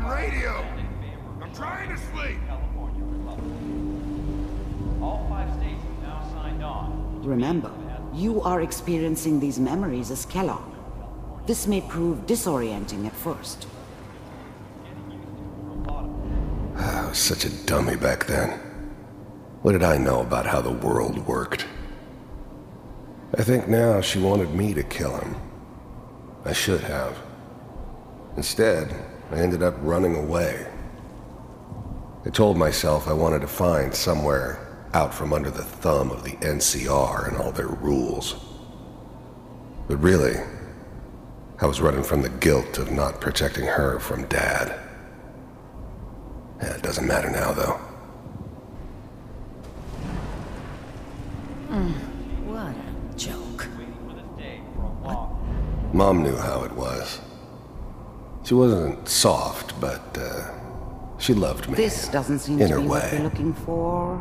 radio! I'm trying to sleep! All 5 states have now signed on. Remember, you are experiencing these memories as Kellogg. This may prove disorienting at first. I was such a dummy back then. What did I know about how the world worked? I think now she wanted me to kill him. I should have. Instead, I ended up running away. I told myself I wanted to find somewhere out from under the thumb of the NCR and all their rules. But really, I was running from the guilt of not protecting her from Dad. Yeah, it doesn't matter now, though. What a joke. Mom knew how it was. She wasn't soft, but she loved me. This doesn't seem in to her be what way. we're looking for.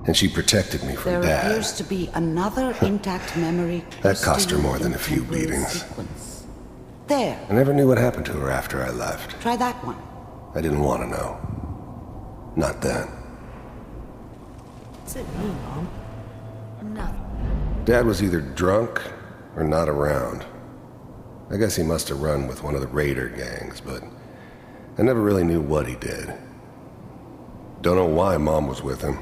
And she protected me from There Dad. appears to be another intact memory. That cost her close to more you than in a few temporal beatings. sequence. There. I never knew what happened to her after I left. Try that one. I didn't want to know. Not then. What's it mean, Mom? Nothing. Dad was either drunk or not around. I guess he must have run with one of the raider gangs, but I never really knew what he did. Don't know why Mom was with him.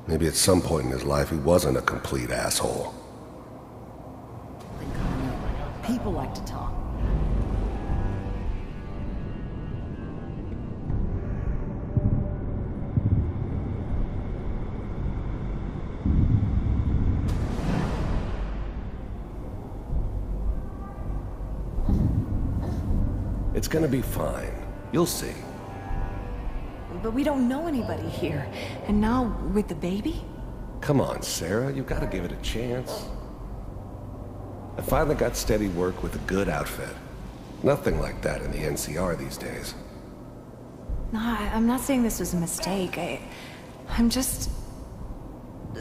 Maybe at some point in his life he wasn't a complete asshole. People like to talk. It's gonna be fine. You'll see. But we don't know anybody here. And now, with the baby? Come on, Sarah. You gotta give it a chance. I finally got steady work with a good outfit. Nothing like that in the NCR these days. No, I'm not saying this was a mistake. I'm just...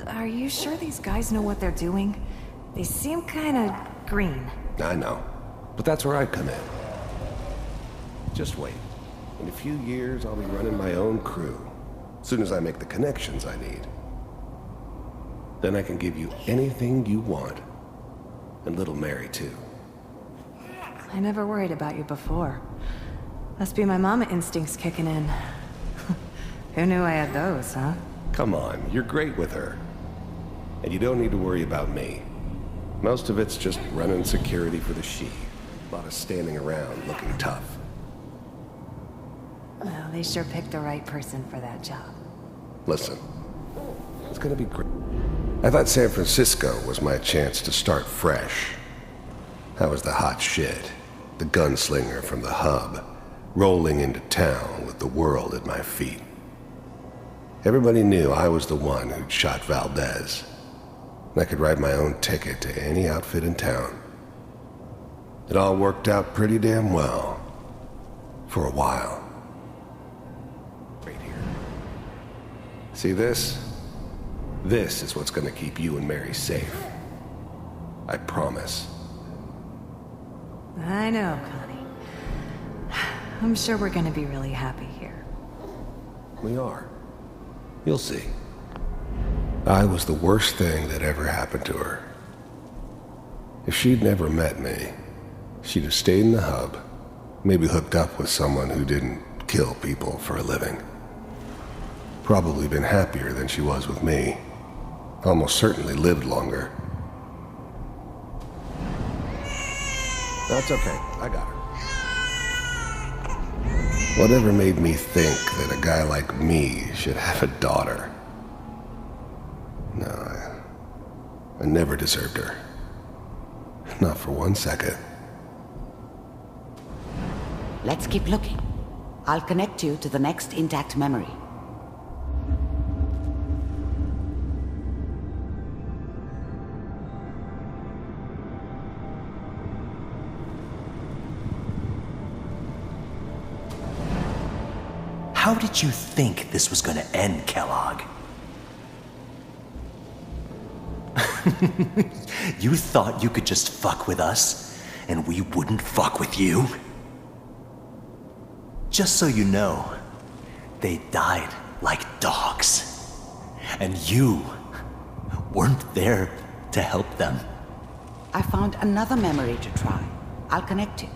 Are you sure these guys know what they're doing? They seem kind of green. I know. But that's where I come in. Just wait. In a few years, I'll be running my own crew. As soon as I make the connections I need. Then I can give you anything you want. And little Mary, too. I never worried about you before. Must be my mama instincts kicking in. Who knew I had those, huh? Come on, you're great with her. And you don't need to worry about me. Most of it's just running security for the she. A lot of standing around looking tough. Well, they sure picked the right person for that job. Listen, it's gonna be great. I thought San Francisco was my chance to start fresh. I was the hot shit, the gunslinger from the hub, rolling into town with the world at my feet. Everybody knew I was the one who'd shot Valdez. And I could write my own ticket to any outfit in town. It all worked out pretty damn well. For a while. Right here. See this? This is what's gonna keep you and Mary safe. I promise. I know, Connie. I'm sure we're gonna be really happy here. We are. You'll see. I was the worst thing that ever happened to her. If she'd never met me, she'd have stayed in the hub, maybe hooked up with someone who didn't kill people for a living. Probably been happier than she was with me. Almost certainly lived longer. That's okay, I got her. Whatever made me think that a guy like me should have a daughter? No, I never deserved her. Not for 1 second. Let's keep looking. I'll connect you to the next intact memory. How did you think this was gonna end, Kellogg? You thought you could just fuck with us, and we wouldn't fuck with you? Just so you know, they died like dogs. And you weren't there to help them. I found another memory to try. I'll connect it.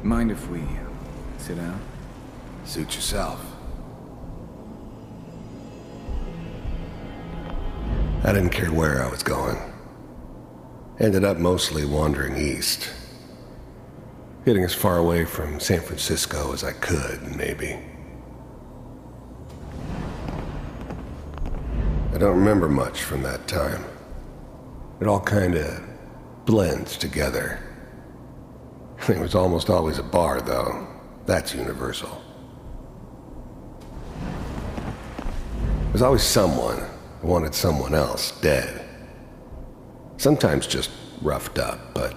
Mind if we sit down? Suit yourself. I didn't care where I was going. Ended up mostly wandering east. Getting as far away from San Francisco as I could, maybe. I don't remember much from that time. It all kinda blends together. There was almost always a bar, though. That's universal. There's always someone who wanted someone else dead. Sometimes just roughed up, but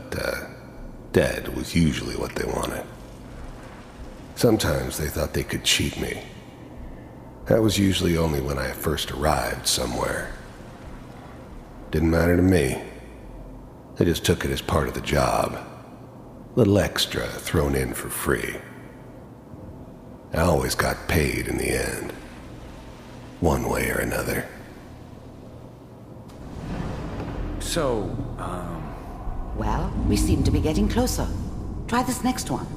dead was usually what they wanted. Sometimes they thought they could cheat me. That was usually only when I first arrived somewhere. Didn't matter to me. They just took it as part of the job. Little extra thrown in for free. I always got paid in the end. One way or another. So, Well, we seem to be getting closer. Try this next one.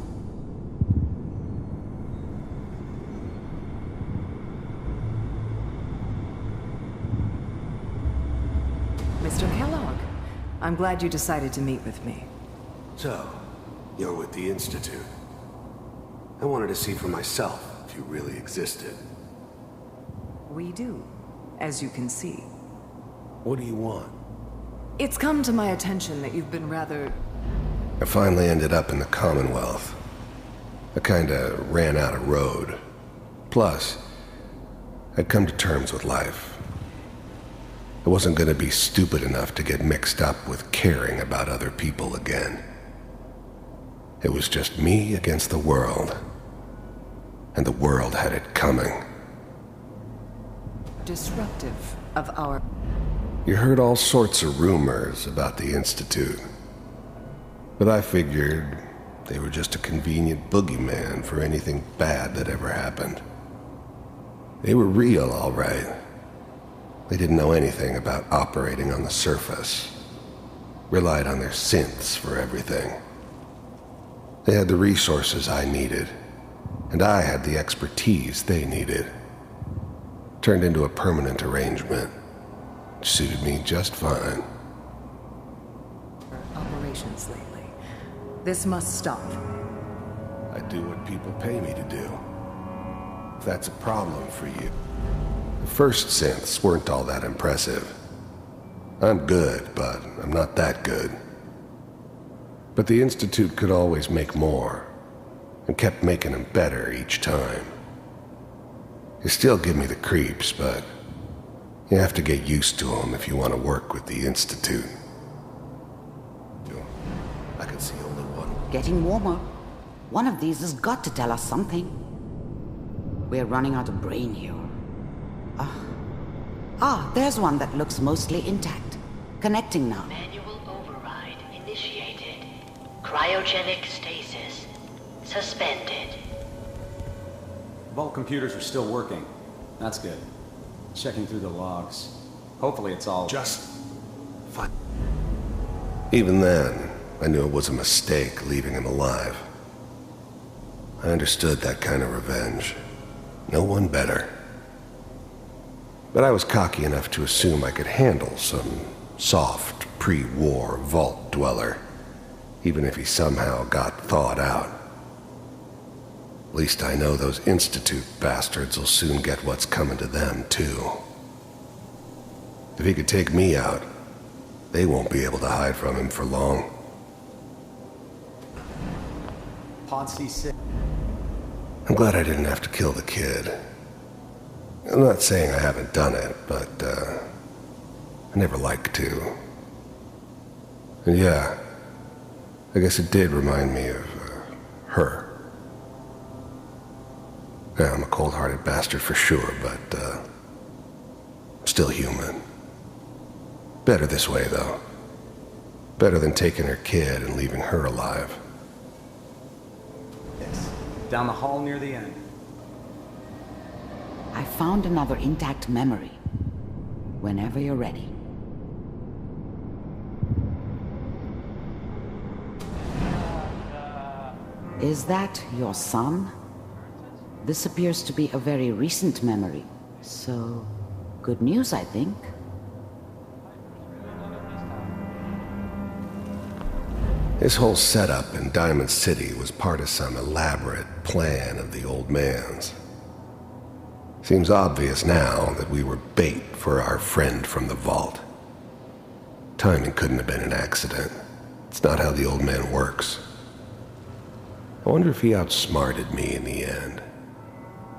Mr. Kellogg, I'm glad you decided to meet with me. So, you're with the Institute. I wanted to see for myself if you really existed. We do, as you can see. What do you want? It's come to my attention that you've been rather... I finally ended up in the Commonwealth. I kinda ran out of road. Plus, I'd come to terms with life. I wasn't gonna be stupid enough to get mixed up with caring about other people again. It was just me against the world. And the world had it coming. disruptive of our... You heard all sorts of rumors about the Institute. But I figured they were just a convenient boogeyman for anything bad that ever happened. They were real, all right. They didn't know anything about operating on the surface. Relied on their synths for everything. They had the resources I needed, and I had the expertise they needed. Turned into a permanent arrangement, which suited me just fine. operations lately. This must stop. I do what people pay me to do. If that's a problem for you. The first synths weren't all that impressive. I'm good, but I'm not that good. But the Institute could always make more, and kept making them better each time. They still give me the creeps, but you have to get used to them if you want to work with the Institute. I can see only one. Getting warmer. One of these has got to tell us something. We're running out of brain here. There's one that looks mostly intact. Connecting now. Manual override initiated. Cryogenic stasis suspended. Vault computers are still working. That's good. Checking through the logs. Hopefully it's all... Just fine. Even then, I knew it was a mistake leaving him alive. I understood that kind of revenge. No one better. But I was cocky enough to assume I could handle some soft, pre-war vault dweller, even if he somehow got thawed out. At least I know those Institute bastards will soon get what's coming to them, too. If he could take me out, they won't be able to hide from him for long. Pod C6. I'm glad I didn't have to kill the kid. I'm not saying I haven't done it, but, I never liked to. And yeah, I guess it did remind me of her. Yeah, I'm a cold-hearted bastard for sure, but, still human. Better this way, though. Better than taking her kid and leaving her alive. Yes. Down the hall near the end. I found another intact memory. Whenever you're ready. Is that your son? This appears to be a very recent memory, so good news, I think. His whole setup in Diamond City was part of some elaborate plan of the old man's. Seems obvious now that we were bait for our friend from the vault. Timing couldn't have been an accident. It's not how the old man works. I wonder if he outsmarted me in the end.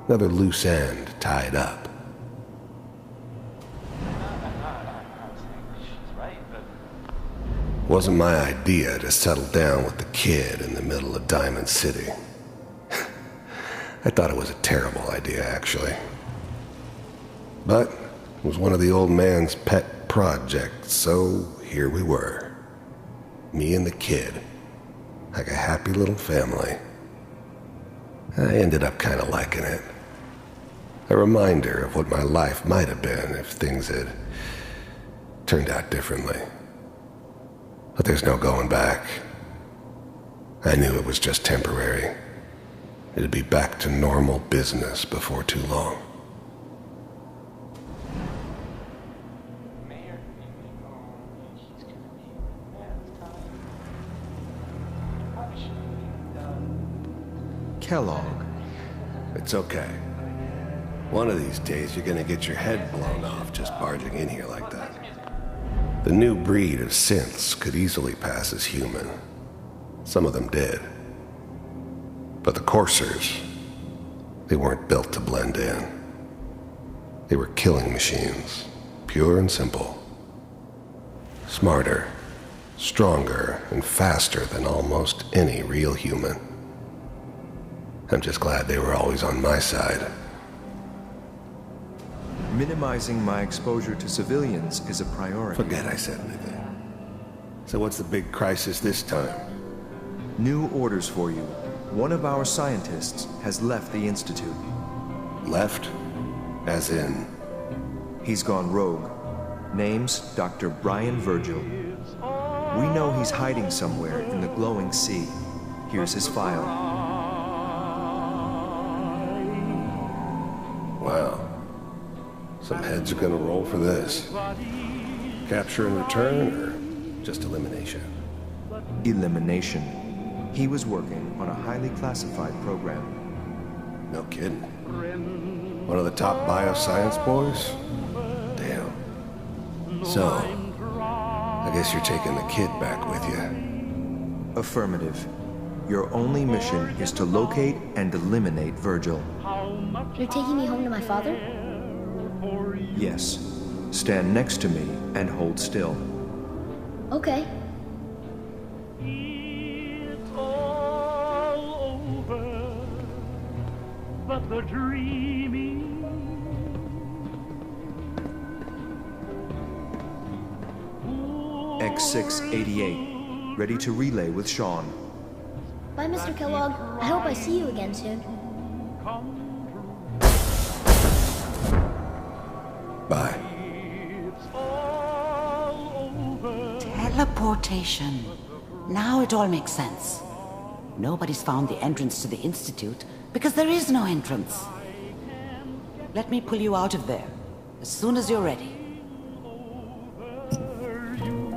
Another loose end tied up. Wasn't my idea to settle down with the kid in the middle of Diamond City. I thought it was a terrible idea, actually. But it was one of the old man's pet projects, so here we were. Me and the kid. Like a happy little family. I ended up kind of liking it. A reminder of what my life might have been if things had turned out differently. But there's no going back. I knew it was just temporary. It'd be back to normal business before too long. Kellogg. It's okay. One of these days you're gonna get your head blown off just barging in here like that. The new breed of synths could easily pass as human. Some of them did. But the coursers, they weren't built to blend in. They were killing machines, pure and simple. Smarter, stronger, and faster than almost any real human. I'm just glad they were always on my side. Minimizing my exposure to civilians is a priority. Forget I said anything. So what's the big crisis this time? New orders for you. One of our scientists has left the Institute. Left? As in? He's gone rogue. Name's Dr. Brian Virgil. We know he's hiding somewhere in the glowing sea. Here's his file. Wow. Some heads are gonna roll for this. Capture and return, or just elimination? Elimination. He was working on a highly classified program. No kidding. One of the top bioscience boys? Damn. So, I guess you're taking the kid back with you. Affirmative. Your only mission is to locate and eliminate Virgil. You're taking me home to my father? Yes. Stand next to me and hold still. Okay. It's all over, but the dreaming. X688. Ready to relay with Sean. Bye, Mr. Kellogg. I hope I see you again soon. Bye. Teleportation. Now it all makes sense. Nobody's found the entrance to the Institute because there is no entrance. Let me pull you out of there as soon as you're ready.